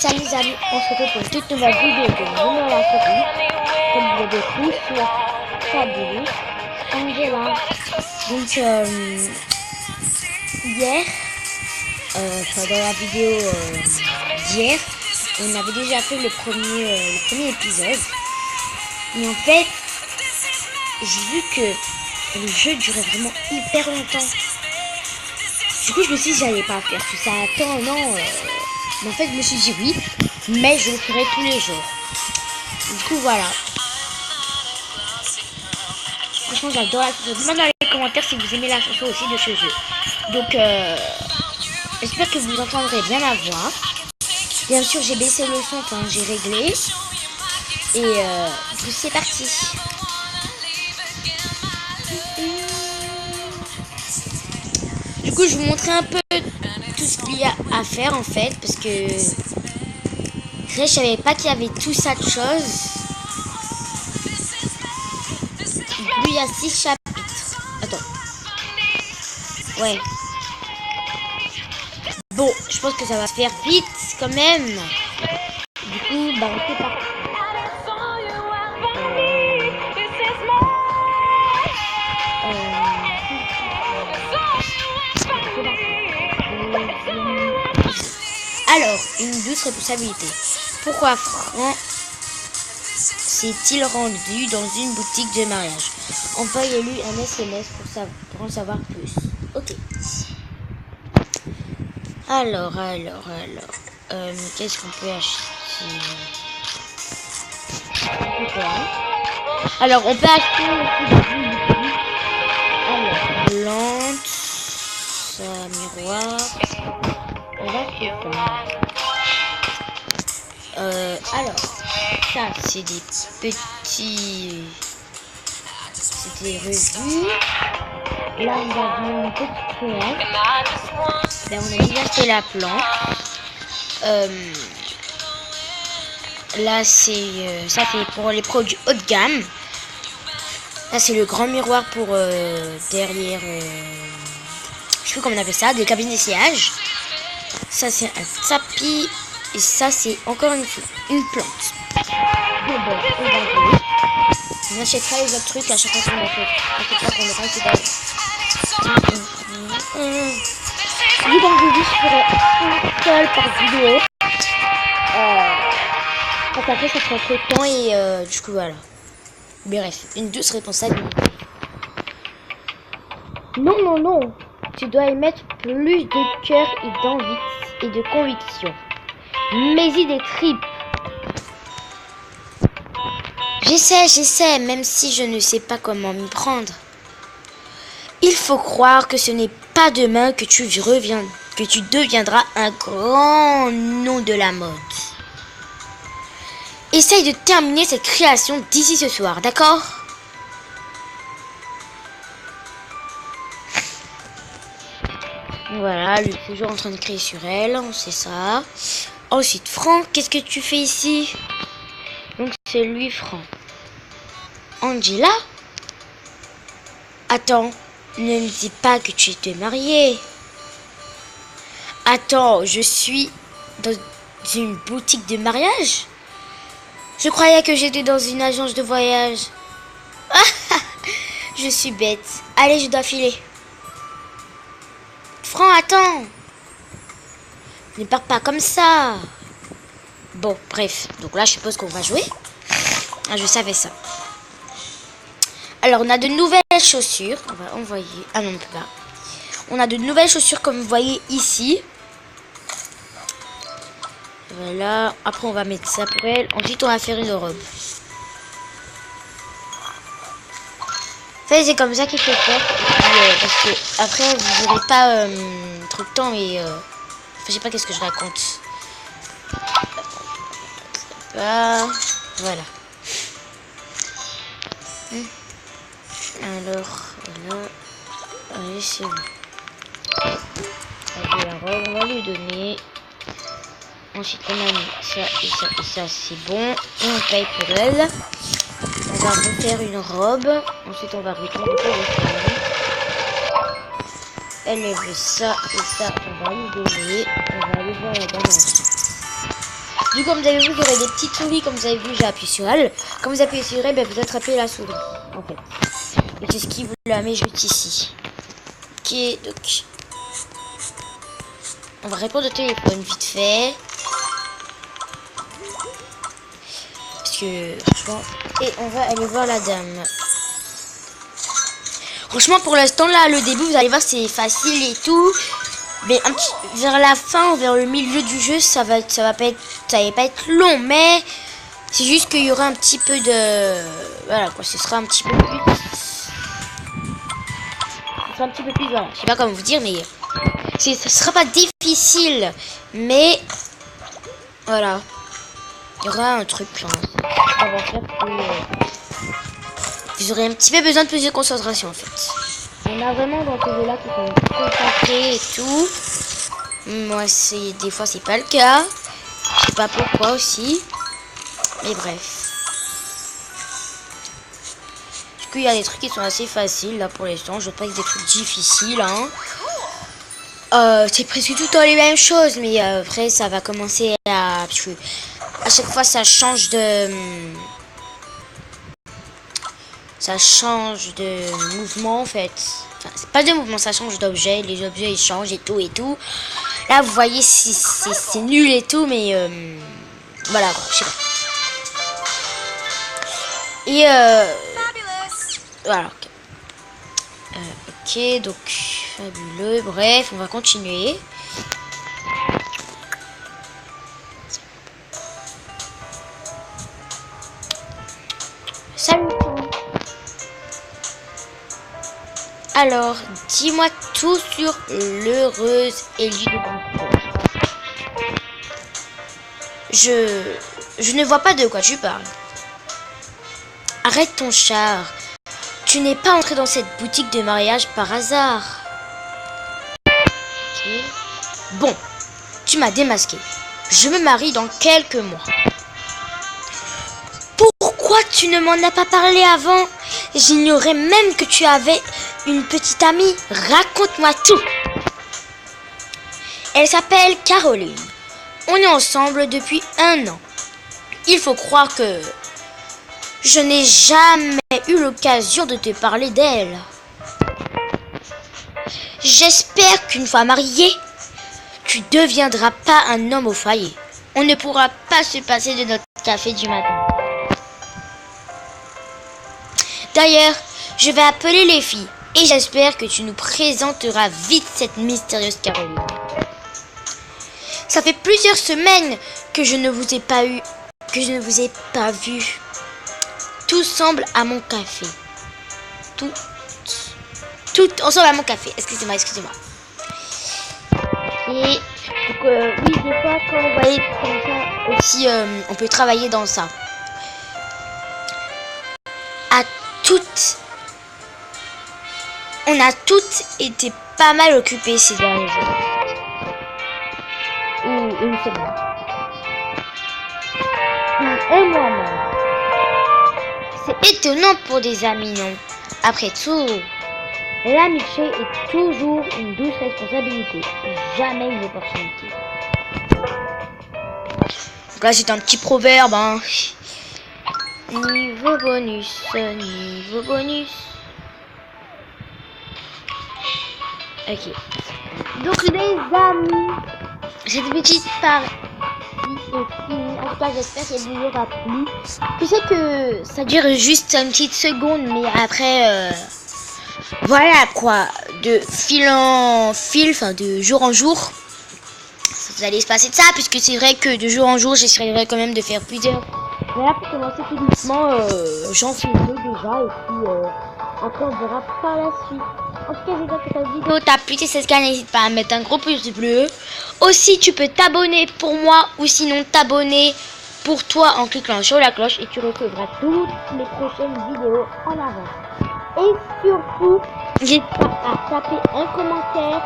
Salut les amis, on se retrouve pour une toute nouvelle vidéo de Junior la série. Comme vous l'avez vu sur Fabulous Angela. Donc hier, dans la vidéo d'hier, on avait déjà fait le premier épisode. Et en fait, j'ai vu que le jeu durait vraiment hyper longtemps. Du coup, je me suis dit, j'allais pas faire tout ça. Attends, non. Mais en fait, je me suis dit oui, mais je le ferai tous les jours. Du coup, voilà. Franchement, j'adore la chanson. Dites-moi dans les commentaires si vous aimez la chanson aussi de ce jeu. Donc, j'espère que vous entendrez bien ma voix. Bien sûr, j'ai baissé le son quand j'ai réglé. Et c'est parti. Du coup, je vous montrer un peu tout ce qu'il y a à faire en fait, parce que je savais pas qu'il y avait tout ça de choses. Du coup, il y a 6 chapitres. Attends. Ouais. Bon, je pense que ça va se faire vite quand même. Du coup, bah on peut partir. Alors, une douce responsabilité. Pourquoi Franck s'est-il rendu dans une boutique de mariage? Envoyez-lui un SMS pour en savoir plus. Ok. Alors. Qu'est-ce qu'on peut acheter? Alors, on peut acheter plante, miroir. On va faire ça. Alors, ça, c'est des petits... C'est des revues. Là, on a une petite plante. Là, on a déjà fait la plante. Là, c'est... ça, c'est pour les produits haut de gamme. Là, c'est le grand miroir pour derrière... je sais plus comment on appelle ça. Des cabines d'essayage. Ça, c'est un tapis. Et ça, c'est encore une plante. Bon, on achètera les autres trucs à chaque fois qu'on achète. À chaque fois qu'on aura acheté dans... Oui, donc je ferai un seul par vidéo. Donc après, ça prend trop de temps et du coup, voilà. Bref, une douce responsabilité. Non. Tu dois y mettre plus de cœur et d'envie et de conviction. Mets-y des tripes. J'essaie, même si je ne sais pas comment m'y prendre. Il faut croire que ce n'est pas demain que tu deviendras un grand nom de la mode. Essaye de terminer cette création d'ici ce soir, d'accord? Voilà, lui est toujours en train de créer sur elle, on sait ça. Ensuite, Franck, qu'est-ce que tu fais ici? Donc c'est lui, Franck. Angela? Attends, ne me dis pas que tu t'es mariée. Attends, je suis dans une boutique de mariage? Je croyais que j'étais dans une agence de voyage. Je suis bête. Allez, je dois filer. Franck, attends. Ne pars pas comme ça. Bon, bref. Donc là, je suppose qu'on va jouer. Ah, je savais ça. Alors, on a de nouvelles chaussures. On va envoyer... Ah non, on ne peut pas. On a de nouvelles chaussures comme vous voyez ici. Voilà. Après, on va mettre ça pour elle. Ensuite, on va faire une robe. En fait, c'est comme ça qu'il faut faire. Parce que après, vous n'aurez pas trop de temps et... je sais pas qu'est-ce que je raconte. Voilà. Alors, voilà. Allez, c'est bon. La robe, on va lui donner. Ensuite, on a mis ça et ça et ça, c'est bon. Et on paye pour elle. On va refaire une robe. Ensuite, on va retourner pour le faire. Elle veut ça et ça, on va lui donner. On va aller voir la dame ensuite. Du coup, comme vous avez vu, il y aurait des petites souris, comme vous avez vu, j'ai appuyé sur elle. Quand vous appuyez sur elle, ben, vous attrapez la souris, en fait. Et c'est ce qui vous la met juste ici. Ok, donc... On va répondre au téléphone vite fait. Parce que, franchement... Et on va aller voir la dame. Franchement, pour l'instant, là, le début, vous allez voir, c'est facile et tout. Mais un petit, vers la fin, vers le milieu du jeu, ça va pas être long. Mais c'est juste qu'il y aura un petit peu de... Voilà, quoi, ce sera un petit peu plus... voilà. Je sais pas comment vous dire, mais... Ce sera pas difficile. Mais... Voilà. Il y aura un truc, ça va faire que... Vous aurez un petit peu besoin de plus de concentration en fait. On a vraiment dans ce jeu là qui sont concentrés et tout. Moi des fois c'est pas le cas. Je sais pas pourquoi aussi. Mais bref. Du coup il y a des trucs qui sont assez faciles là pour l'instant. Je veux pas que des trucs difficiles hein. C'est presque tout le temps les mêmes choses. Mais après ça va commencer à... Parce que à chaque fois ça change de... Ça change de mouvement en fait. Enfin, c'est pas de mouvement, ça change d'objet. Les objets ils changent et tout et tout. Là vous voyez c'est nul et tout, mais voilà, je sais pas. Et voilà. Ok, donc fabuleux. Bref, on va continuer. Salut. Alors, dis-moi tout sur l'heureuse Ellie de Brantford. Je ne vois pas de quoi tu parles. Arrête ton char. Tu n'es pas entré dans cette boutique de mariage par hasard. Okay. Bon, tu m'as démasqué. Je me marie dans quelques mois. Pourquoi tu ne m'en as pas parlé avant? J'ignorais même que tu avais une petite amie. Raconte-moi tout. Elle s'appelle Caroline. On est ensemble depuis 1 an. Il faut croire que je n'ai jamais eu l'occasion de te parler d'elle. J'espère qu'une fois marié, tu deviendras pas un homme au foyer. On ne pourra pas se passer de notre café du matin. D'ailleurs, je vais appeler les filles et j'espère que tu nous présenteras vite cette mystérieuse Caroline. Ça fait plusieurs semaines que je ne vous ai pas vu. Tout semble à mon café. Tout ensemble à mon café. Excusez-moi. Et donc, oui, des fois, quand vous voyez comme ça, aussi, on peut travailler dans ça. On a toutes été pas mal occupées ces derniers jours. Ou une semaine. Et moi-même. C'est étonnant pour des amis, non? Après tout, l'amitié est toujours une douce responsabilité, jamais une opportunité. Donc là, c'est un petit proverbe, hein. Niveau bonus. Ok. Donc les amis, cette petite partie est finie. En tout cas, j'espère qu'elle vous aura plu. Je sais que ça dure juste une petite seconde, mais après, voilà quoi, de fil en fil, enfin de jour en jour, vous allez se passer de ça, puisque c'est vrai que de jour en jour, j'essaierai quand même de faire plusieurs. Mais là, pour commencer tout doucement, j'en fais 2 déjà, et puis après on verra par la suite. En tout cas, j'espère que cette vidéo t'a plu. Si c'est ce cas, n'hésite pas à mettre un gros pouce bleu. Aussi, tu peux t'abonner pour moi ou sinon t'abonner pour toi en cliquant sur la cloche et tu recevras toutes les prochaines vidéos en avance. Et surtout, n'hésite pas à taper un commentaire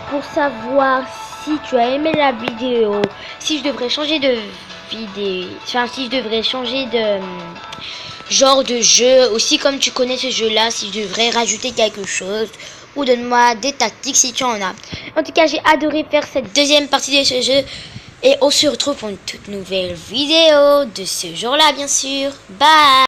pour savoir si tu as aimé la vidéo, si je devrais changer de vidéo, enfin si je devrais changer de genre de jeu, aussi comme tu connais ce jeu là, si je devrais rajouter quelque chose, ou donne-moi des tactiques si tu en as. En tout cas, j'ai adoré faire cette deuxième partie de ce jeu. Et on se retrouve pour une toute nouvelle vidéo de ce jour-là, bien sûr. Bye!